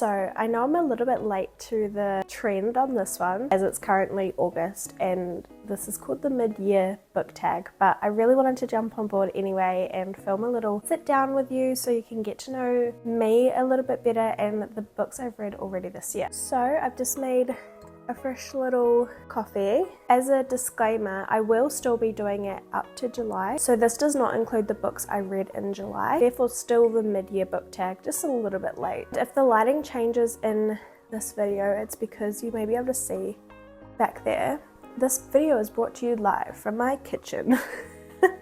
So I know I'm a little bit late to the trend on this one as it's currently August and this is called the mid-year book tag, but I really wanted to jump on board anyway and film a little sit down with you so you can get to know me a little bit better and the books I've read already this year. So I've just made a fresh little coffee. As a disclaimer, I will still be doing it up to July, so this does not include the books I read in July, therefore still the mid-year book tag, just a little bit late. If the lighting changes in this video, it's because you may be able to see back there. This video is brought to you live from my kitchen.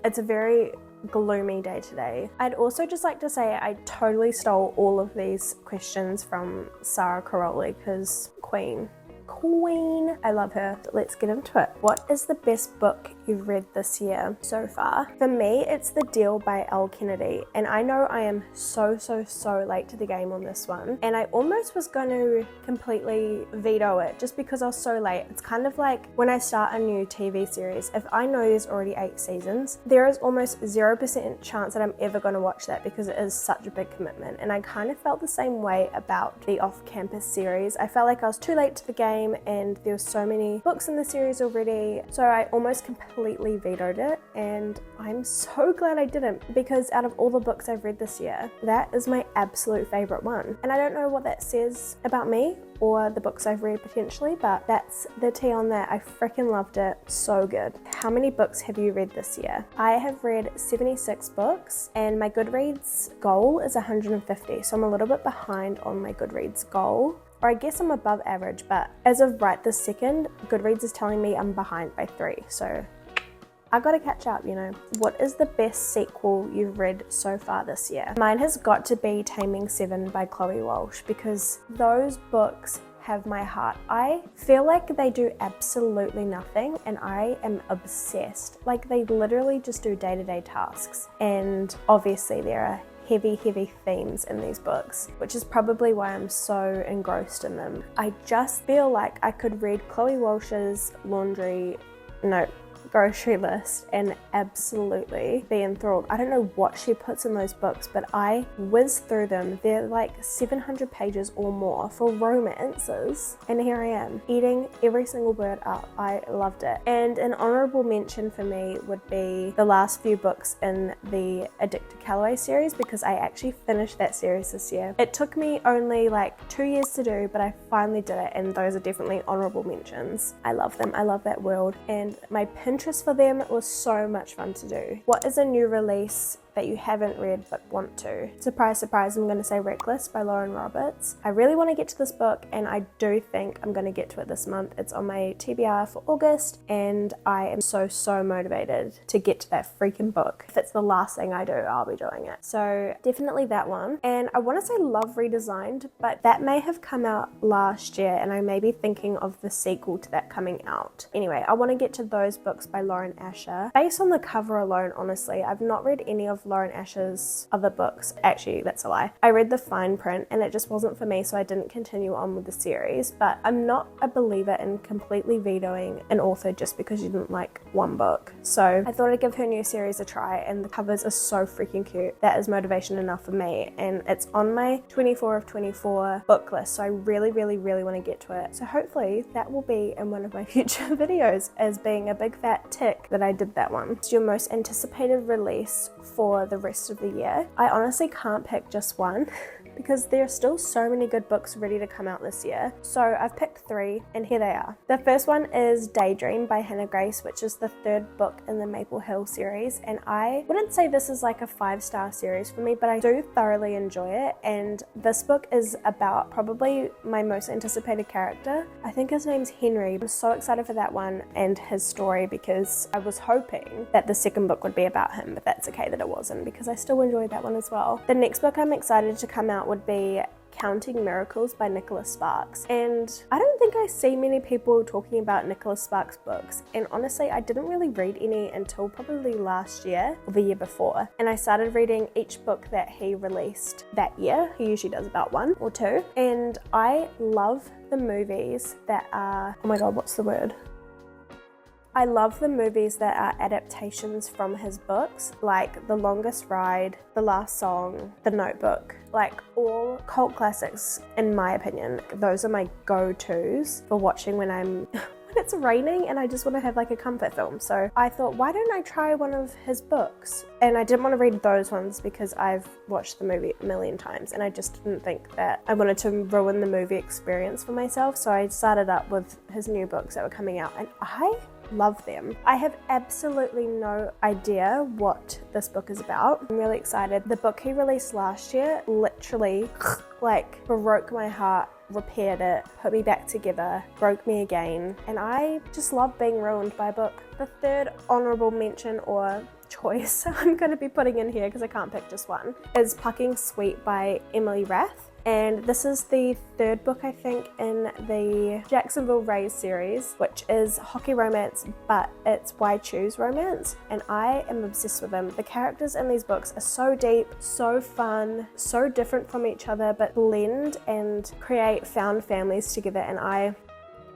It's a very gloomy day today. I'd also just like to say I totally stole all of these questions from Sarah Caroli because Queen. I love her. Let's get into it. What is the best book you've read this year so far? For me, it's The Deal by Elle Kennedy, and I know I am so late to the game on this one, and I almost was going to completely veto it just because I was so late. It's kind of like when I start a new TV series. If I know there's already 8 seasons, there is almost 0% chance that I'm ever going to watch that because it is such a big commitment, and I kind of felt the same way about the Off-Campus series. I felt like I was too late to the game and there were so many books in the series already, so I almost completely vetoed it, and I'm so glad I didn't because out of all the books I've read this year, that is my absolute favorite one. And I don't know what that says about me or the books I've read potentially, but that's the tea on that. I freaking loved it. So good. How many books have you read this year? I have read 76 books and my Goodreads goal is 150, so I'm a little bit behind on my Goodreads goal. Or I guess I'm above average, but as of right this second, Goodreads is telling me I'm behind by 3, so I gotta catch up, you know. What is the best sequel you've read so far this year? Mine has got to be Taming 7 by Chloe Walsh because those books have my heart. I feel like they do absolutely nothing and I am obsessed. Like they literally just do day-to-day tasks, and obviously there are heavy themes in these books, which is probably why I'm so engrossed in them. I just feel like I could read Chloe Walsh's grocery list and absolutely be enthralled. I don't know what she puts in those books, but I whiz through them. They're like 700 pages or more for romances, and here I am eating every single word up. I loved it. And an honorable mention for me would be the last few books in the Addicted Calloway series because I actually finished that series this year. It took me only like 2 years to do, but I finally did it, and those are definitely honorable mentions. I love them. I love that world, and my Pinterest for them was so much fun to do. What is a new release that you haven't read but want to? Surprise, surprise, I'm going to say Reckless by Lauren Roberts. I really want to get to this book and I do think I'm going to get to it this month. It's on my TBR for August and I am so motivated to get to that freaking book. If it's the last thing I do, I'll be doing it. So definitely that one. And I want to say Love Redesigned, but that may have come out last year and I may be thinking of the sequel to that coming out. Anyway, I want to get to those books by Lauren Asher. Based on the cover alone, honestly, I've not read any of Lauren Asher's other books. Actually, that's a lie. I read the fine print and it just wasn't for me, so I didn't continue on with the series. But I'm not a believer in completely vetoing an author just because you didn't like one book. So I thought I'd give her new series a try, and the covers are so freaking cute. That is motivation enough for me, and it's on my 24 of 24 book list, so I really want to get to it. So hopefully that will be in one of my future videos as being a big fat tick that I did that one. It's your most anticipated release for the rest of the year. I honestly can't pick just one because there are still so many good books ready to come out this year. So I've picked 3 and here they are. The first one is Daydream by Hannah Grace, which is the 3rd book in the Maple Hill series, and I wouldn't say this is like a 5-star series for me, but I do thoroughly enjoy it. And this book is about probably my most anticipated character. I think his name's Henry. I'm so excited for that one and his story because I was hoping that the second book would be about him, but that's okay that it wasn't because I still enjoyed that one as well. The next book I'm excited to come out would be Counting Miracles by Nicholas Sparks, and I don't think I see many people talking about Nicholas Sparks books, and honestly I didn't really read any until probably last year or the year before, and I started reading each book that he released that year. He usually does about 1 or 2, and I love the movies that are, oh my god, what's the word? I love the movies that are adaptations from his books, like The Longest Ride, The Last Song, The Notebook. Like all cult classics, in my opinion. Those are my go-tos for watching when it's raining and I just want to have like a comfort film. So I thought, why don't I try one of his books? And I didn't want to read those ones because I've watched the movie a million times and I just didn't think that I wanted to ruin the movie experience for myself. So I started up with his new books that were coming out and I love them. I have absolutely no idea what this book is about. I'm really excited. The book he released last year literally like broke my heart, repaired it, put me back together, broke me again, and I just love being ruined by a book. The third honorable mention or choice I'm going to be putting in here because I can't pick just one is Plucking Sweet by Emily Rath. And this is the third book, I think, in the Jacksonville Rays series, which is hockey romance, but it's Why Choose romance. And I am obsessed with them. The characters in these books are so deep, so fun, so different from each other, but blend and create found families together. And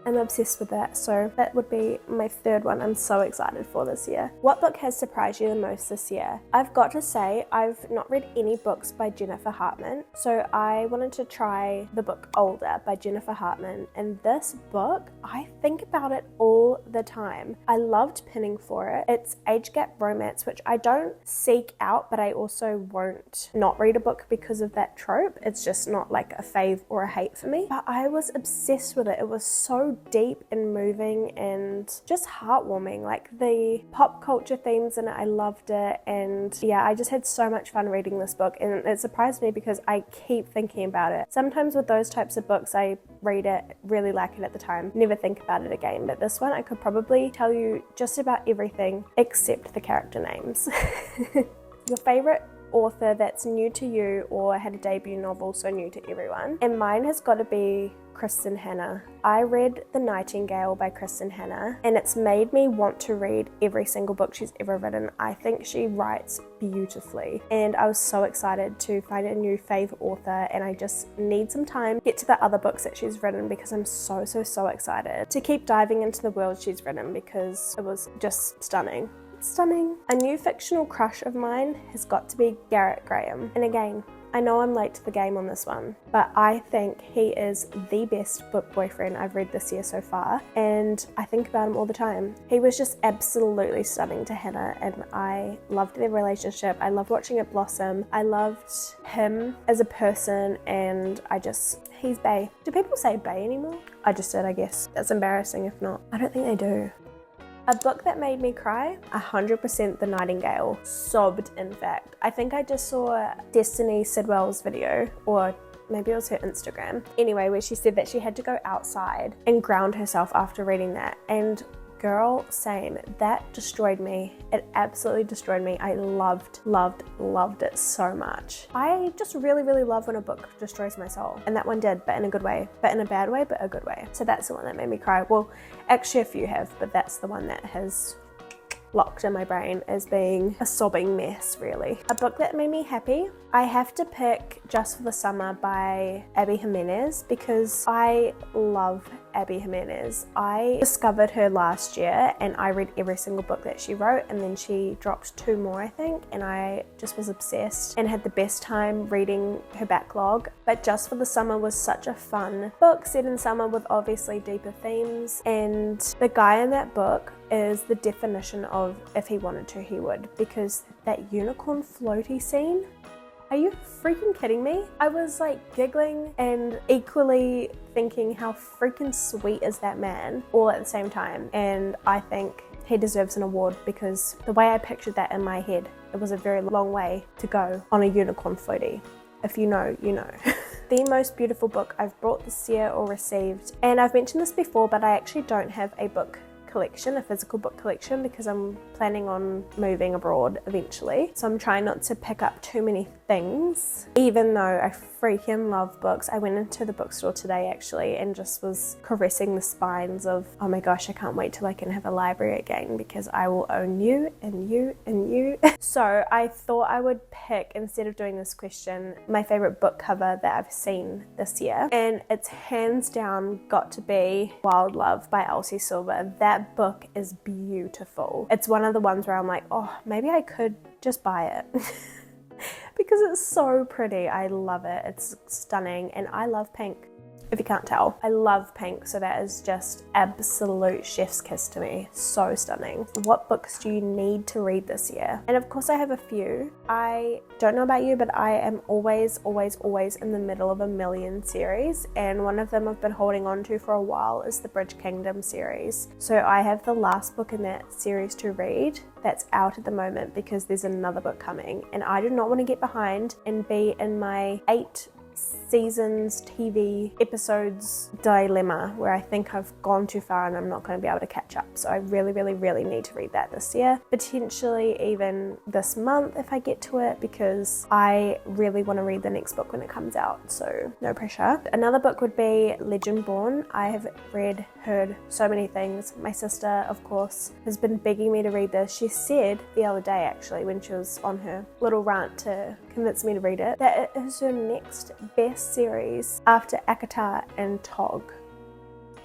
I'm obsessed with that, so that would be my third one I'm so excited for this year. What book has surprised you the most this year? I've got to say, I've not read any books by Jennifer Hartman, so I wanted to try the book Older by Jennifer Hartman, and this book, I think about it all the time. I loved pinning for it. It's age gap romance, which I don't seek out, but I also won't not read a book because of that trope. It's just not like a fave or a hate for me, but I was obsessed with it. It was so deep and moving and just heartwarming. Like the pop culture themes in it, I loved it, and yeah, I just had so much fun reading this book, and it surprised me because I keep thinking about it. Sometimes with those types of books, I read it, really like it at the time, never think about it again, but this one I could probably tell you just about everything except the character names. Your favorite author that's new to you or had a debut novel so new to everyone? And mine has got to be Kristen Hanna. I read The Nightingale by Kristen Hanna and it's made me want to read every single book she's ever written. I think she writes beautifully and I was so excited to find a new fave author, and I just need some time to get to the other books that she's written because I'm so excited to keep diving into the world she's written because it was just stunning. A new fictional crush of mine has got to be Garrett Graham. And again, I know I'm late to the game on this one, but I think he is the best book boyfriend I've read this year so far, and I think about him all the time. He was just absolutely stunning to Hannah, and I loved their relationship. I loved watching it blossom. I loved him as a person, and he's bae. Do people say bae anymore? I just did, I guess. That's embarrassing if not. I don't think they do. A book that made me cry, 100% The Nightingale. Sobbed, in fact. I think I just saw Destiny Sidwell's video, or maybe it was her Instagram. Anyway, where she said that she had to go outside and ground herself after reading that. And girl, same. That destroyed me. It absolutely destroyed me. I loved it so much. I just really love when a book destroys my soul. And that one did, but in a good way. But in a bad way, but a good way. So that's the one that made me cry. Well, actually a few have, but that's the one that has locked in my brain as being a sobbing mess, really. A book that made me happy, I have to pick Just for the Summer by Abby Jimenez because I love Abby Jimenez. I discovered her last year and I read every single book that she wrote, and then she dropped 2 more, I think, and I just was obsessed and had the best time reading her backlog. But Just for the Summer was such a fun book set in summer with obviously deeper themes, and the guy in that book is the definition of if he wanted to, he would, because that unicorn floaty scene, are you freaking kidding me? I was like giggling and equally thinking how freaking sweet is that man all at the same time, and I think he deserves an award because the way I pictured that in my head, it was a very long way to go on a unicorn floaty. If you know, you know. The most beautiful book I've bought this year or received, and I've mentioned this before, but I actually don't have a book collection, a physical book collection, because I'm planning on moving abroad eventually. So I'm trying not to pick up too many things, even though I freaking love books. I went into the bookstore today actually and just was caressing the spines of, oh my gosh, I can't wait till I can have a library again because I will own you and you and you. So I thought I would pick, instead of doing this question, my favorite book cover that I've seen this year, and it's hands down got to be Wild Love by Elsie Silver. That that book is beautiful. It's one of the ones where I'm like, oh, maybe I could just buy it. Because it's so pretty. I love it. It's stunning, and I love pink. If you can't tell, I love pink, so that is just absolute chef's kiss to me. So stunning. What books do you need to read this year? And of course I have a few. I don't know about you, but I am always in the middle of a million series, and one of them I've been holding on to for a while is the Bridge Kingdom series. So I have the last book in that series to read that's out at the moment because there's another book coming, and I do not want to get behind and be in my 8 seasons TV episodes dilemma where I think I've gone too far and I'm not going to be able to catch up. So I really need to read that this year, potentially even this month if I get to it, because I really want to read the next book when it comes out, so no pressure. Another book would be Legendborn. I have heard so many things. My sister, of course, has been begging me to read this. She said the other day, actually, when she was on her little rant to convince me to read it, that it is her next best series after Akatar and Tog.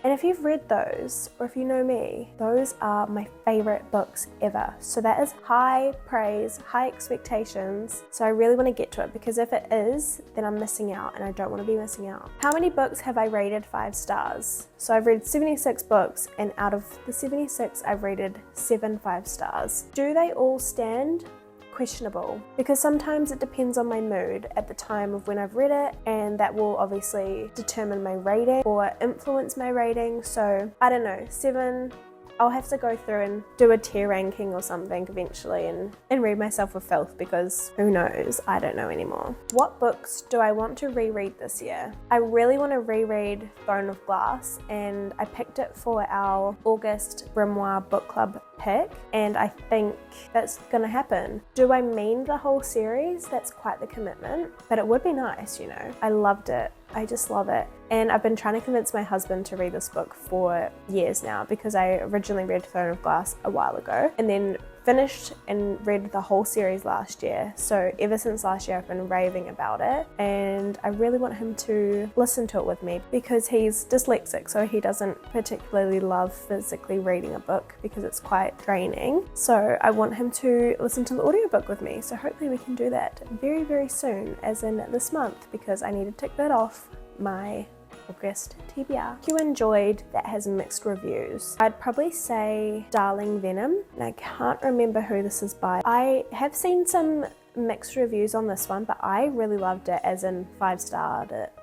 And if you've read those, or if you know me, those are my favorite books ever. So that is high praise, high expectations. So I really want to get to it, because if it is, then I'm missing out, and I don't want to be missing out. How many books have I rated 5 stars? So I've read 76 books, and out of the 76, I've rated 7 5 stars. Do they all stand? Questionable, because sometimes it depends on my mood at the time of when I've read it, and that will obviously determine my rating or influence my rating. So I don't know, 7. I'll have to go through and do a tier ranking or something eventually and read myself with filth, because who knows, I don't know anymore. What books do I want to reread this year? I really want to reread Throne of Glass, and I picked it for our August Grimoire book club pick, and I think that's gonna happen. Do I mean the whole series? That's quite the commitment, but it would be nice, you know. I loved it. I just love it. And I've been trying to convince my husband to read this book for years now, because I originally read Throne of Glass a while ago and then finished and read the whole series last year. So ever since last year I've been raving about it, and I really want him to listen to it with me, because he's dyslexic, so he doesn't particularly love physically reading a book because it's quite draining. So I want him to listen to the audiobook with me. So hopefully we can do that very soon, as in this month, because I need to tick that off my August TBR. If you enjoyed that has mixed reviews, I'd probably say Darling Venom, and I can't remember who this is by. I have seen some mixed reviews on this one, but I really loved it, as in 5-starred it.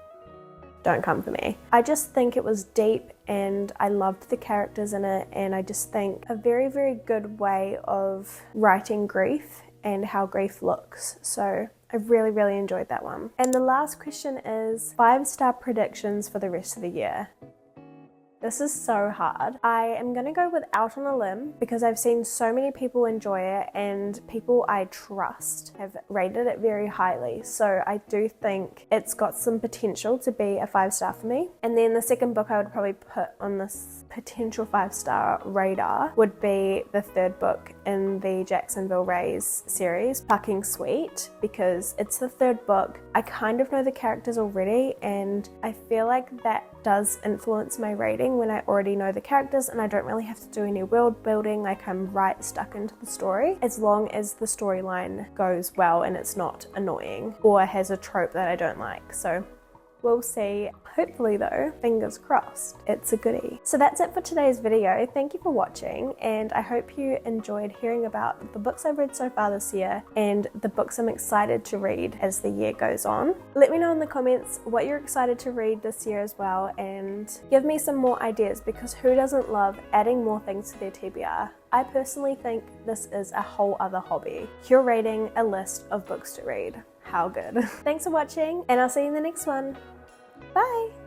Don't come for me. I just think it was deep, and I loved the characters in it, and I just think a very good way of writing grief and how grief looks. So I really enjoyed that one. And the last question is 5-star predictions for the rest of the year. This is so hard. I am gonna go with Out on a Limb, because I've seen so many people enjoy it, and people I trust have rated it very highly. So I do think it's got some potential to be a 5-star for me. And then the second book I would probably put on this potential 5-star radar would be the third book in the Jacksonville Rays series, Fucking Sweet, because it's the third book. I kind of know the characters already, and I feel like that does influence my rating when I already know the characters and I don't really have to do any world building, like I'm right stuck into the story, as long as the storyline goes well and it's not annoying or has a trope that I don't like. So we'll see. Hopefully though, fingers crossed, it's a goodie. So that's it for today's video. Thank you for watching, and I hope you enjoyed hearing about the books I've read so far this year and the books I'm excited to read as the year goes on. Let me know in the comments what you're excited to read this year as well, and give me some more ideas, because who doesn't love adding more things to their TBR? I personally think this is a whole other hobby, curating a list of books to read. How good. Thanks for watching, and I'll see you in the next one. Bye!